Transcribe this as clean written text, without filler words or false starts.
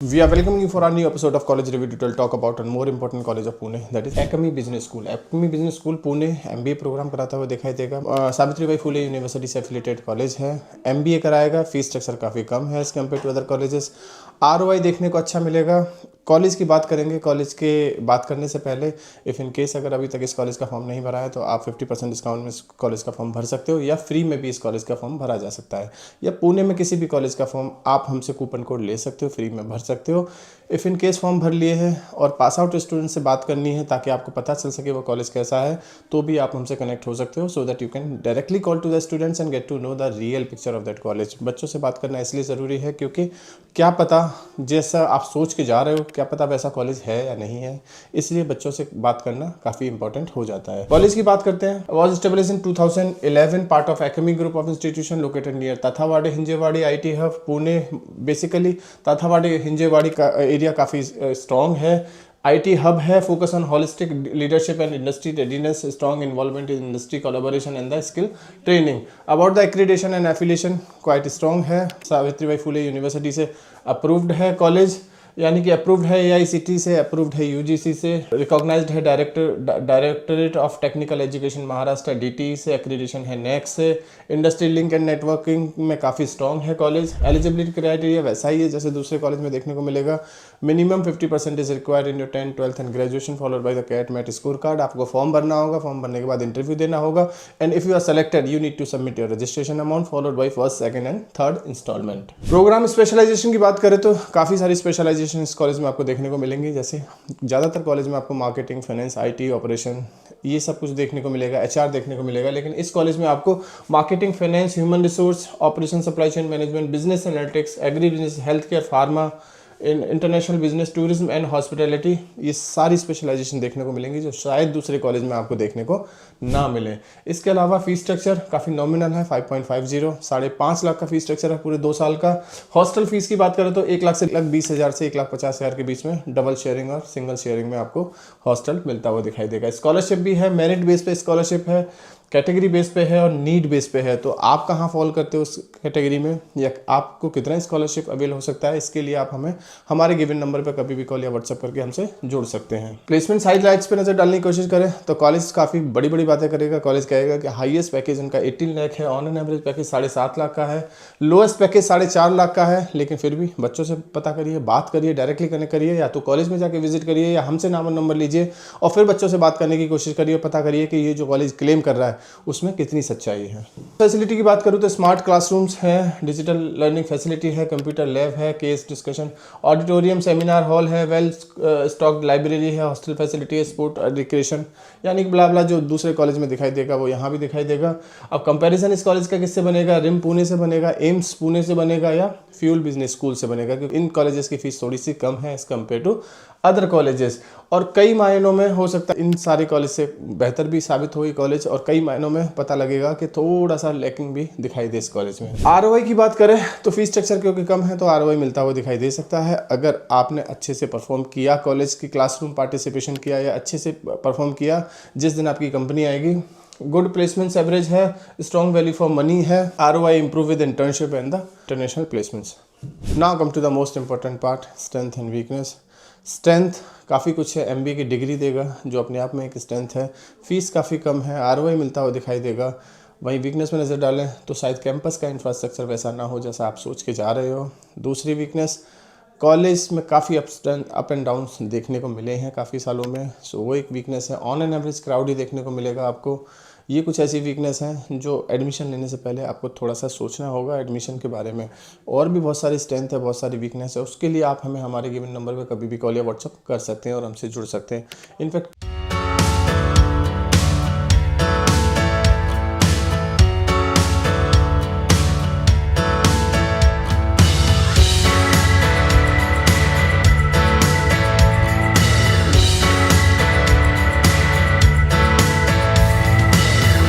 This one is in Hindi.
We are welcoming you for our new episode of College Review. We'll talk about a more important college of Pune, that is Acme Business School. Acme Business School Pune MBA program कराता हुआ दिखाई देगा। सावित्रीबाई फुले यूनिवर्सिटी से एफिलेटेड कॉलेज है। MBA कराएगा। फीस स्ट्रक्चर काफ़ी कम है as compare to other colleges. ROI देखने को अच्छा मिलेगा। कॉलेज की बात करेंगे। कॉलेज के बात करने से पहले इफ़ इन केस अगर अभी तक इस कॉलेज का फॉर्म नहीं भरा है तो आप 50% डिस्काउंट में इस कॉलेज का फॉर्म भर सकते हो, या फ्री में भी इस कॉलेज का फॉर्म भरा जा सकता है, या पुणे में किसी भी कॉलेज का फॉर्म आप हमसे कूपन कोड ले सकते हो, फ्री में भर सकते हो। इफ़ इन केस फॉर्म भर लिए हैं और पास आउट स्टूडेंट से बात करनी है ताकि आपको पता चल सके वो कॉलेज कैसा है, तो भी आप हमसे कनेक्ट हो सकते हो, so that you can directly call to the students and get to know the real picture of that college. बच्चों से बात करना इसलिए ज़रूरी है क्योंकि क्या पता जैसा आप सोच के जा रहे हो क्या पता वैसा कॉलेज है या नहीं है, इसलिए बच्चों से बात करना काफ़ी इंपॉर्टेंट हो जाता है। कॉलेज की बात करते हैं। Was established in 2011, part of Acme group of institution located near Tathawade Hinjewadi IT hub Pune. Basically Tathawade Hinjewadi का एरिया काफ़ी स्ट्रॉन्ग है। IT हब है, focus on holistic leadership and industry readiness, strong involvement in industry collaboration and the skill training. About the accreditation and affiliation quite strong है। सावित्रीबाई फुले यूनिवर्सिटी से अप्रूव्ड है कॉलेज, यानी कि अप्रूव्ड है AICTE से, अप्रूव्ड है UGC से, रिकॉग्नाइज्ड है directorate of technical education Maharashtra DTE से, एक्रीडिशन है NAAC से। इंडस्ट्री लिंक एंड नेटवर्किंग में काफ़ी स्ट्रॉन्ग है कॉलेज। एलिजिबिलिटी क्राइटेरिया वैसा ही है जैसे दूसरे कॉलेज में देखने को मिलेगा। Minimum 50% is required in your 10th, 12th and graduation followed by the CAT MAT score card. आपको फॉर्म भरना होगा, फॉर्म भरने के बाद इंटरव्यू देना होगा, and if you are selected you need to submit your registration amount followed by first, second and third installment. Program specialization की बात करें तो काफ़ी सारी स्पेशलाइजेशन इस कॉलेज में आपको देखने को मिलेंगी। जैसे ज़्यादातर कॉलेज में आपको मार्केटिंग, फाइनेंस, IT, ऑपरेशन ये सब कुछ देखने को मिलेगा, HR देखने को मिलेगा, लेकिन इस कॉलेज में आपको marketing, finance, human resource, operation, supply chain management, business analytics, agri business, health care, pharma, international business, tourism and hospitality, ये सारी स्पेशलाइजेशन देखने को मिलेंगी जो शायद दूसरे कॉलेज में आपको देखने को ना मिले। इसके अलावा फीस स्ट्रक्चर काफ़ी नॉमिनल है, 5.50, 5.5 लाख का फीस स्ट्रक्चर है पूरे 2 साल का। हॉस्टल फीस की बात करें तो 1 लाख से 1,20,000 से 1,50,000 के बीच में डबल शेयरिंग और सिंगल शेयरिंग में आपको हॉस्टल मिलता हुआ दिखाई देगा। स्कॉलरशिप भी है, मेरिट बेस पे स्कॉलरशिप है, कैटेगरी बेस पे है और नीड बेस पे है। तो आप कहाँ फॉल करते हो उस कैटेगरी में, या आपको कितना स्कॉलरशिप अवेल हो सकता है, इसके लिए आप हमें हमारे गिवन नंबर पर कभी भी कॉल या व्हाट्सएप करके हमसे जुड़ सकते हैं। प्लेसमेंट हाइलाइट्स पे नजर डालने की कोशिश करें तो कॉलेज काफ़ी बड़ी बड़ी बातें करेगा। कॉलेज कहेगा कि हाईएस्ट पैकेज उनका 18 लाख है, on an average package 7.5 lakh का है, लोएस्ट पैकेज 4.5 लाख का है। लेकिन फिर भी बच्चों से पता करिए, बात करिए, डायरेक्टली कनेक्ट करिए, या तो कॉलेज में जाके विजिट करिए या हमसे नाम और नंबर लीजिए और फिर बच्चों से बात करने की कोशिश करिए, पता करिए कि ये जो कॉलेज क्लेम कर रहा है उसमें कितनी सच्चाई है। फैसिलिटी की बात करूँ तो स्मार्ट क्लासरूम्स हैं, डिजिटल लर्निंग फैसिलिटी है, कंप्यूटर लैब है, case discussion auditorium, seminar hall है, वेल स्टॉक्ड लाइब्रेरी है, हॉस्टल फैसिलिटी है, स्पोर्ट रिक्रिएशन, यानी कि ब्ला ब्ला जो दूसरे कॉलेज में दिखाई देगा वो यहाँ भी दिखाई देगा। अब कंपैरिजन इस कॉलेज का किससे बनेगा, रिम पुणे से बनेगा, एम्स पुणे से बनेगा या फ्यूल बिजनेस स्कूल से बनेगा, क्योंकि इन कॉलेजेस की फीस थोड़ी सी कम है as compare to other colleges, और कई मायनों में हो सकता है इन सारे कॉलेज से बेहतर भी साबित हो ये कॉलेज, और कई मायनों में पता लगेगा कि थोड़ा सा लैकिंग भी दिखाई दे इस कॉलेज में। ROI की बात करें तो फीस स्ट्रक्चर क्योंकि कम है तो ROI मिलता हुआ दिखाई दे सकता है। अगर आपने अच्छे से परफॉर्म किया, कॉलेज की क्लासरूम पार्टिसिपेशन किया या अच्छे से परफॉर्म किया, जिस दिन आपकी कंपनी आएगी, गुड प्लेसमेंट्स एवरेज है, स्ट्रॉन्ग वैल्यू फॉर मनी है, ROI improve with internship and the international placements. Now come to the most important part, strength and weakness. Strength काफ़ी कुछ है, MBA की डिग्री देगा जो अपने आप में एक स्ट्रेंथ है, फीस काफ़ी कम है, ROI मिलता हुआ दिखाई देगा। वहीं वीकनेस में नज़र डालें तो शायद कैंपस का इंफ्रास्ट्रक्चर वैसा ना हो जैसा आप सोच के जा रहे हो। दूसरी वीकनेस, कॉलेज में काफ़ी अप एंड डाउन्स देखने को मिले हैं काफ़ी सालों में, सो वो एक वीकनेस है। ऑन एन एवरेज क्राउड ही देखने को मिलेगा आपको। ये कुछ ऐसी वीकनेस हैं जो एडमिशन लेने से पहले आपको थोड़ा सा सोचना होगा एडमिशन के बारे में। और भी बहुत सारी स्ट्रेंथ है, बहुत सारी वीकनेस है, उसके लिए आप हमें हमारे गिवन नंबर पर कभी भी कॉल या व्हाट्सअप कर सकते हैं और हमसे जुड़ सकते हैं। इनफैक्ट